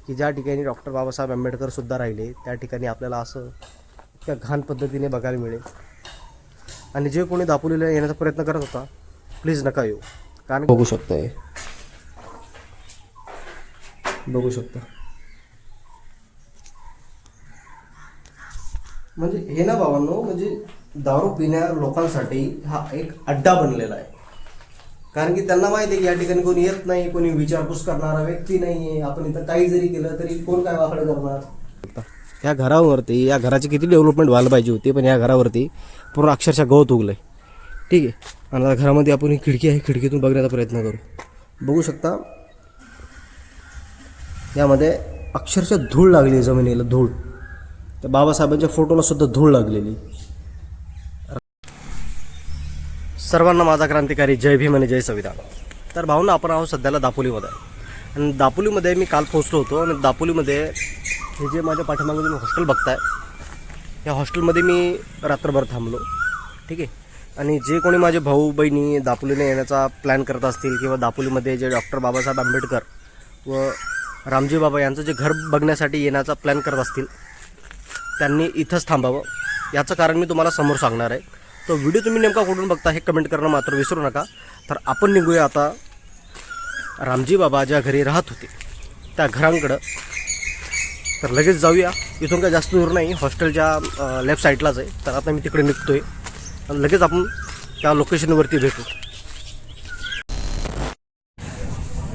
की ज्या ठिकाणी डॉक्टर बाबासाहेब आंबेडकर सुद्धा राहिले त्या ठिकाणी आपल्याला असं इतक्या घाण पद्धतीने बघायला मिळेल. आणि जे कोणी दापोलीला येण्याचा प्रयत्न करत होता प्लीज नका येऊ. कारण बघू शकताय, बघू शकता म्हणजे हे ना भावांनो, म्हणजे दारू पिणाऱ्या लोकांसाठी हा एक अड्डा बनलेला आहे. कारण की त्यांना माहिती आहे की या ठिकाणी कोणी येत नाही, कोणी विचारपूस करणारा व्यक्ती नाही आहे. आपण इथं काही जरी केलं तरी कोण काय वाकडं करणार. या घरावरती, या घराची किती डेव्हलपमेंट व्हायला पाहिजे होती, पण या घरावरती पूर्ण अक्षरशः गवत उगलं आहे. ठीक आहे. आणि आता घरामध्ये आपण ही खिडकी आहे, खिडकीतून बघण्याचा प्रयत्न करू. बघू शकता यामध्ये अक्षरशः धूळ लागली, जमिनीला धूळ. तर बाबासाहेबांच्या फोटोला सुद्धा धूळ लागलेली. सर्वांना माझा क्रांतिकारी जय भीम आणि जय संविधान. तर भाऊंना आपण आहोत सध्याला दापोलीमध्ये आहे. आणि दापोलीमध्ये मी काल पोहोचलो होतो. आणि दापोलीमध्ये हे जे माझ्या पाठीमागे तुम्ही हॉस्टेल बघताय, या हॉस्टेलमध्ये मी रात्रभर थांबलो. ठीक आहे. आणि जे कोणी माझे भाऊ बहिणी दापोलीने येण्याचा प्लॅन करत असतील किंवा दापोलीमध्ये जे डॉक्टर बाबासाहेब आंबेडकर व रामजी बाबा यांचं जे घर बघण्यासाठी येण्याचा प्लॅन करत असतील त्यांनी इथंच थांबावं. याचं कारण मी तुम्हाला समोर सांगणार आहे. तो व्हिडिओ तुम्ही नेमका कुठून बघता हे कमेंट करणं मात्र विसरू नका. तर आपण निघूया आता रामजी बाबा ज्या घरी राहत होते त्या घरांकडं. तर लगेच जाऊया. इथून काय जास्त दूर नाही, हॉस्टेलच्या लेफ्ट साईडलाच आहे. तर आता मी तिकडे निघतो आहे आणि लगेच आपण त्या लोकेशनवरती भेटू.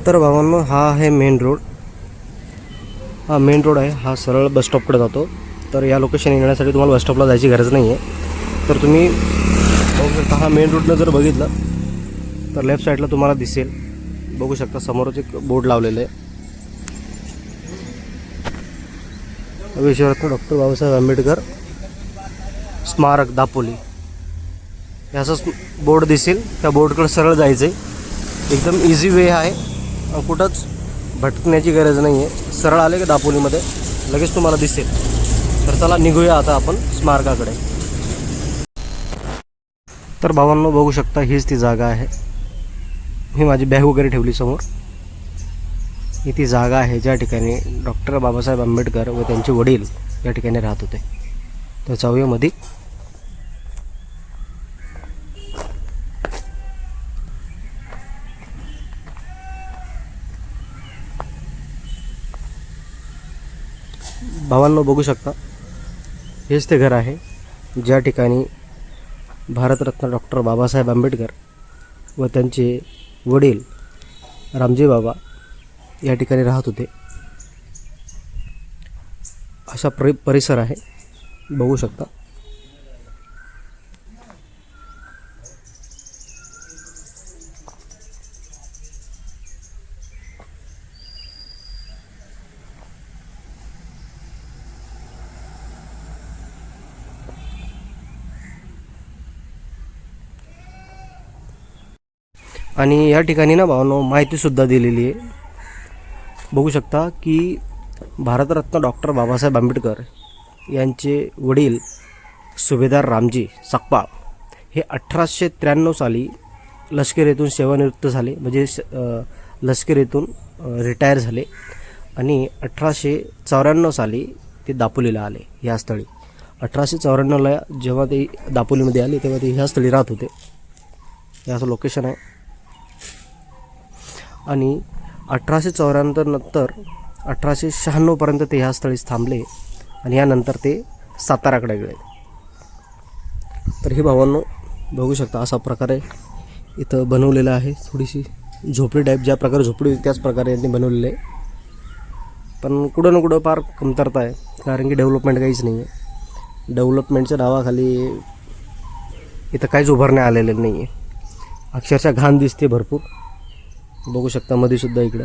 तर भावांनो, हा आहे मेन रोड. हा मेन रोड आहे. हा सरळ बसस्टॉपकडे जातो. तर या लोकेशन येण्यासाठी तुम्हाला बसस्टॉपला जायची गरज नाही आहे. तर तुम्ही बघू शकता, हा मेन रोडनं जर बघितलं तर लेफ्ट साईडला तुम्हाला दिसेल. बघू शकता समोरच एक बोर्ड लावलेलं आहे, विश्वरत्न डॉक्टर बाबासाहेब आंबेडकर स्मारक दापोली. याचाच बोर्ड दिसेल. त्या बोर्डकडे सरळ जायचं आहे. एकदम इझी वे आहे, कुठंच भटकण्याची गरज नाही आहे. सरळ आले की दापोलीमध्ये लगेच तुम्हाला दिसेल. तर चला निघूया आता आपण स्मारकाकडे. तर भावांनो, बघू शकता हीच ती जागा आहे. मी माझी बॅग वगैरे ठेवली समोर. ही ती जागा आहे ज्या ठिकाणी डॉक्टर बाबासाहेब आंबेडकर व त्यांचे वडील या ठिकाणी राहत होते. तर जाऊया मध्ये. भावांनो, बघू शकता हेच ते घर आहे ज्या ठिकाणी भारतरत्न डॉक्टर बाबासाहेब आंबेडकर व त्यांचे वडील रामजी बाबा या ठिकाणी राहत होते. अशा परिसर आहे, बघू शकता. आणि या ठिकाणी ना भावनो माहितीसुद्धा दिलेली आहे. बघू शकता की भारतरत्न डॉक्टर बाबासाहेब आंबेडकर यांचे वडील सुभेदार रामजी सकपाळ हे 1893 साली लष्करीतून सेवानिवृत्त झाले. म्हणजे लष्करीतून रिटायर झाले. आणि 1894 साली ते दापोलीला आले ह्या स्थळी. 1894ला जेव्हा ते दापोलीमध्ये आले तेव्हा ते ह्या स्थळी राहत होते. हे असं लोकेशन आहे. आणि 1894 नंतर 1896पर्यंत ते ह्या स्थळीच थांबले. आणि यानंतर ते साताराकडे गेले. तर हे भावांनो बघू शकता अशा प्रकारे इथं बनवलेलं आहे. थोडीशी झोपडी टाईप, ज्या प्रकारे झोपडी त्याच प्रकारे यांनी बनवलेलं आहे. पण कुठं ना कुठं फार कमतरता आहे, कारण की डेव्हलपमेंट काहीच नाही आहे. डेव्हलपमेंटच्या नावाखाली इथं काहीच उभारण्यात आलेलं नाही आहे. अक्षरशः घाण दिसते भरपूर. बघू शकता मध्येसुद्धा इकडं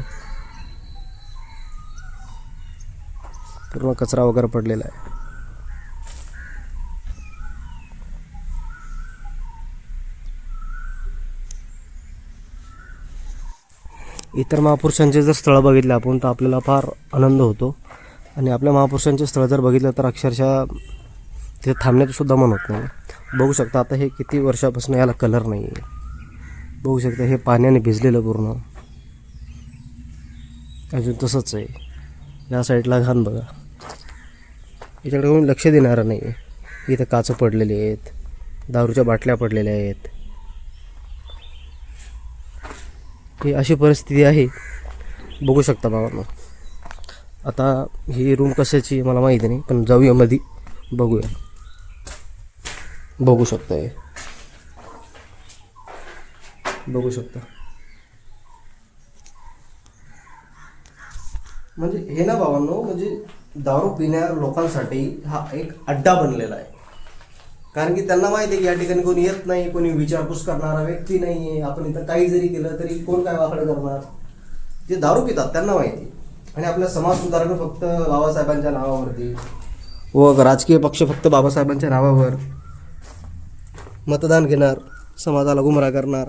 पूर्ण कचरा वगैरे पडलेला आहे. इतर महापुरुषांचे जर स्थळं बघितले आपण तर आपल्याला फार आनंद होतो. आणि आपल्या महापुरुषांचे स्थळ जर बघितलं तर अक्षरशः तिथे थांबण्याचं सुद्धा मन होत नाही. बघू शकता आता हे किती वर्षापासून याला कलर नाही आहे. बघू शकता हे पाण्याने भिजलेलं पूर्ण अजून तसंच आहे. या साईडला घाण बघा, याच्याकडे कोणी लक्ष देणारं नाही आहे. इथं काचं पडलेली आहेत, दारूच्या बाटल्या पडलेल्या आहेत. ही अशी परिस्थिती आहे, बघू शकता बाबांनो. आता ही रूम कशाची मला माहिती नाही, पण जाऊया मध्ये बघूया. बघू शकता, हे बघू शकता. म्हणजे हे ना बाबांनो, म्हणजे दारू पिणाऱ्या लोकांसाठी हा एक अड्डा बनलेला आहे. कारण की त्यांना माहिती आहे की या ठिकाणी कोणी येत नाही, कोणी विचारपूस करणारा व्यक्ती नाही आहे. आपण इथं काही जरी केलं तरी कोण काय वाकडं करणार. जे दारू पितात त्यांना माहिती. आणि आपल्या समाज सुधारणं फक्त बाबासाहेबांच्या नावावरती व राजकीय पक्ष फक्त बाबासाहेबांच्या नावावर मतदान घेणार, समाजाला गुमराह करणार.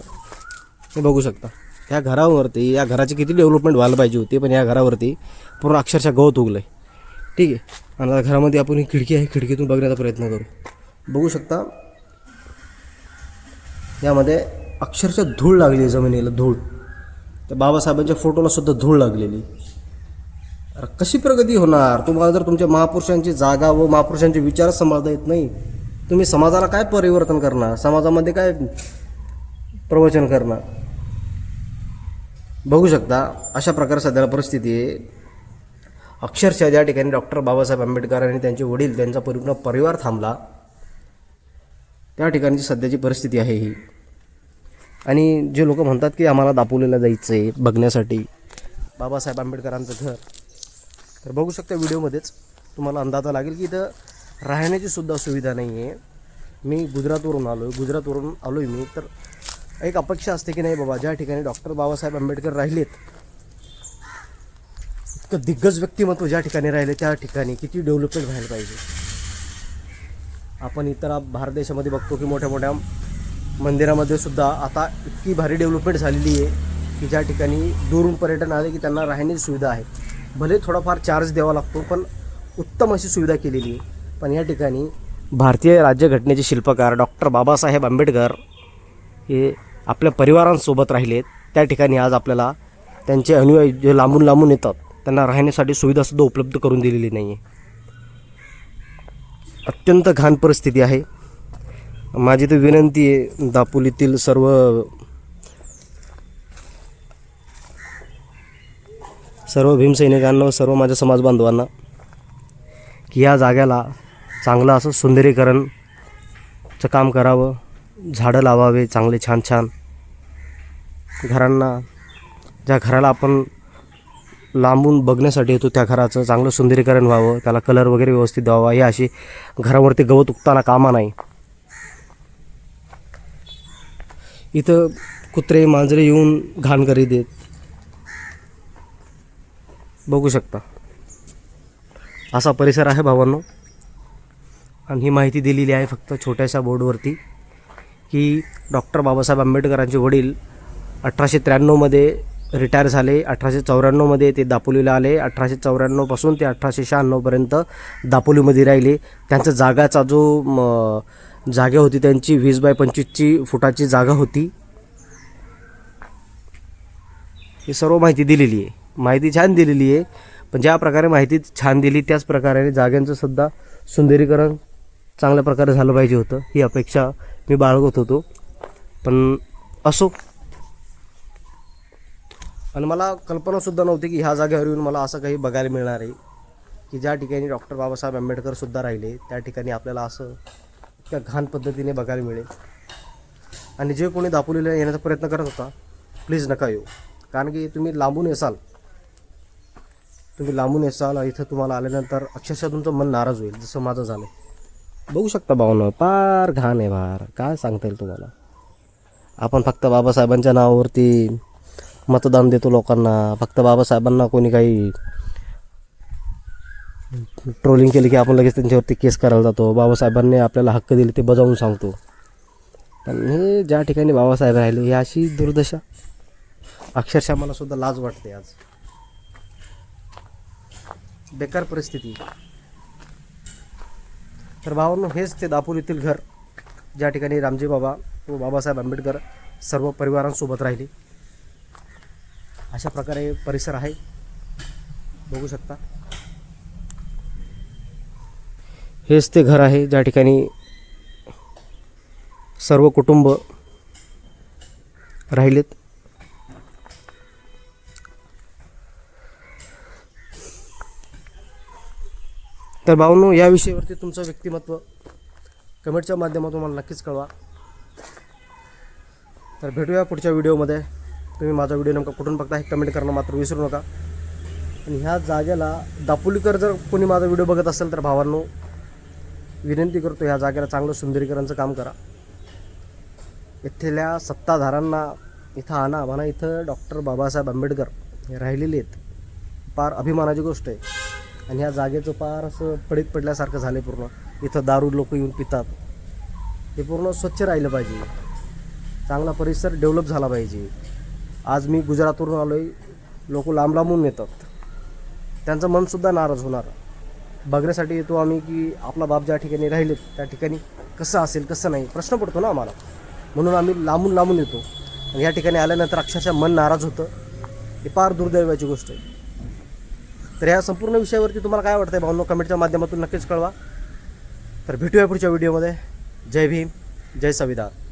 हे बघू शकता. या घरावरती, या घराची किती डेव्हलपमेंट व्हायला पाहिजे होती, पण या घरावरती पूर्ण अक्षरशः गवत उगलं आहे. ठीक आहे. आणि आता घरामध्ये आपण ही खिडकी आहे, खिडकीतून बघण्याचा प्रयत्न करू. बघू शकता, यामध्ये अक्षरशः धूळ लागली आहे जमिनीला, धूळ. त्या बाबासाहेबांच्या फोटोला सुद्धा धूळ लागलेली. अरे कशी प्रगती होणार? तुम्हाला जर तुमच्या महापुरुषांची जागा व महापुरुषांचे विचार सांभाळता येत नाही, तुम्ही समाजाला काय परिवर्तन करणार? समाजामध्ये काय प्रवचन करणार? बघू शकता, अशा प्रकारे सध्याला परिस्थिती आहे. अक्षरशः ज्या ठिकाणी डॉक्टर बाबासाहेब आंबेडकर आणि त्यांचे वडील, त्यांचा पूर्ण परिवार थांबला, त्या ठिकाणची सध्याची परिस्थिती आहे ही. आणि जे लोक म्हणतात की आम्हाला दापोलीला जायचं आहे बघण्यासाठी बाबासाहेब आंबेडकरांचं घर, तर बघू शकता व्हिडिओमध्येच तुम्हाला अंदाजा लागेल की इथं राहण्याची सुद्धा सुविधा नाही आहे. मी गुजरातवरून आलो आहे मी, तर एक अपेक्षा असते की नाही बाबा, ज्या ठिकाणी डॉक्टर बाबासाहेब आंबेडकर राहिलेत, इतकं दिग्गज व्यक्तिमत्व ज्या ठिकाणी राहिले, त्या ठिकाणी किती डेव्हलपमेंट व्हायला पाहिजे. आपण इतर भारत देशामध्ये बघतो की मोठ्या मोठ्या मंदिरामध्ये सुद्धा आता इतकी भारी डेव्हलपमेंट झालेली आहे की ज्या ठिकाणी दूरून पर्यटन आले की त्यांना राहण्याची सुविधा आहे. भले थोडाफार चार्ज द्यावा लागतो, पण उत्तम अशी सुविधा केलेली आहे. पण या ठिकाणी भारतीय राज्यघटनेचे शिल्पकार डॉक्टर बाबासाहेब आंबेडकर हे आपल्या परिवारांसोबत राहिलेत. त्या ठिकाणी आज आपल्याला त्यांचे अनुयायी जे लांबून लांबून येतात, त्यांना राहण्यासाठी सुविधासुद्धा उपलब्ध करून दिलेली नाही आहे. अत्यंत घाण परिस्थिती आहे. माझी तर विनंती आहे दापोलीतील सर्व भीमसैनिकांना व सर्व माझ्या समाज बांधवांना की या जाग्याला चांगलं असं सुंदरीकरणचं काम करावं, झाडं लावावे चांगले छान छान. घरांना, ज्या घराला आपण लांबून बघण्यासाठी येतो त्या घराचं चांगलं सुंदरीकरण व्हावं, त्याला कलर वगैरे व्यवस्थित द्यावा. हे अशी घरावरती गवत उगताना कामा नाही. इथं कुत्रे मांजरे येऊन घाण करीत आहेत, बघू शकता. असा परिसर आहे भावांनो. आणि ही माहिती दिलेली आहे फक्त छोट्याशा बोर्डवरती की डॉक्टर बाबासाहेब आंबेडकरांचे वडील 1893मध्ये रिटायर झाले. 1894मध्ये ते दापोलीला आले. 1894पासून ते 1896पर्यंत दापोलीमध्ये राहिले. त्यांचा जागाचा जो जागा होती त्यांची 20x25 फुटाची जागा होती. ही सर्व माहिती दिलेली आहे. माहिती छान दिलेली आहे, पण ज्या प्रकारे माहिती छान दिली त्याच प्रकारे जागांचं सुद्धा सुंदरीकरण चांगल्या प्रकारे झालं पाहिजे होतं, ही अपेक्षा मी बाळगत होतो. पण असो. आणि मला कल्पनासुद्धा नव्हती की ह्या जागेवर येऊन मला असं काही बघायला मिळणार आहे की ज्या ठिकाणी डॉक्टर बाबासाहेब आंबेडकरसुद्धा राहिले त्या ठिकाणी आपल्याला असं त्या घाण पद्धतीने बघायला मिळेल. आणि जे कोणी दापोलीला येण्याचा प्रयत्न करत होता, प्लीज नका येऊ. कारण की तुम्ही लांबून येसाल इथं तुम्हाला आल्यानंतर अक्षरशः तुमचं मन नाराज होईल, जसं माझं झालं. बघू शकता भावना, पार घाण आहे बाहेर. काय सांगता येईल तुम्हाला. आपण फक्त बाबासाहेबांच्या नावावरती मतदान देतो लोकांना. फक्त बाबासाहेबांना कोणी काही ट्रोलिंग केली की आपण लगेच त्यांच्यावरती केस करायला जातो. बाबासाहेबांनी आपल्याला हक्क दिले ते बजावून सांगतो. पण हे ज्या ठिकाणी बाबासाहेब राहिले ही अशी दुर्दशा, अक्षरशः मला सुद्धा लाज वाटते. आज बेकार परिस्थिती. तर भावांनो, हेच ते दापोलीतील घर ज्या ठिकाणी रामजी बाबा व बाबासाहेब आंबेडकर सर्व परिवारांसोबत राहिले. अशा प्रकारे परिसर आहे, बघू शकता. हेच ते घर आहे ज्या ठिकाणी सर्व कुटुंब राहिलेत. तर भाऊंनो, या विषयावरती तुमचं व्यक्तिमत्व कमेंटच्या माध्यमातून मला नक्कीच कळवा. तर भेटूया पुढच्या व्हिडिओमध्ये. तुम्ही माझा व्हिडिओ नेमका कुठून बघता हे कमेंट करणं मात्र विसरू नका. आणि ह्या जागेला दापोलीकर जर कोणी माझा व्हिडिओ बघत असेल तर भावांनो विनंती करतो, ह्या जागेला चांगलं सुंदरीकरणाचं काम करा. इथल्या सत्ताधाऱ्यांना इथं आणा, म्हणा इथं डॉक्टर बाबासाहेब आंबेडकर हे राहिलेले आहेत. फार अभिमानाची गोष्ट आहे. आणि ह्या जागेचं फार असं पडीत पडल्यासारखं झालं आहे. पूर्ण इथं दारू लोक येऊन पितात. हे पूर्ण स्वच्छ राहिलं पाहिजे. चांगला परिसर डेव्हलप झाला पाहिजे. आज मी गुजरातवरून आलो आहे, लोक लांब लांबून येतात. त्यांचं मनसुद्धा नाराज होणार. बघण्यासाठी येतो आम्ही की आपला बाप ज्या ठिकाणी राहिलेत त्या ठिकाणी कसं असेल कसं नाही प्रश्न पडतो ना आम्हाला. म्हणून आम्ही लांबून येतो. आणि या ठिकाणी आल्यानंतर अक्षरशः मन नाराज होतं. हे फार दुर्दैवाची गोष्ट आहे. तर ह्या संपूर्ण विषयावरती तुम्हाला काय वाटतं भावनो कमेंटच्या माध्यमातून नक्कीच कळवा. तर भेटूया पुढच्या व्हिडिओमध्ये. जय भीम, जय संविधान.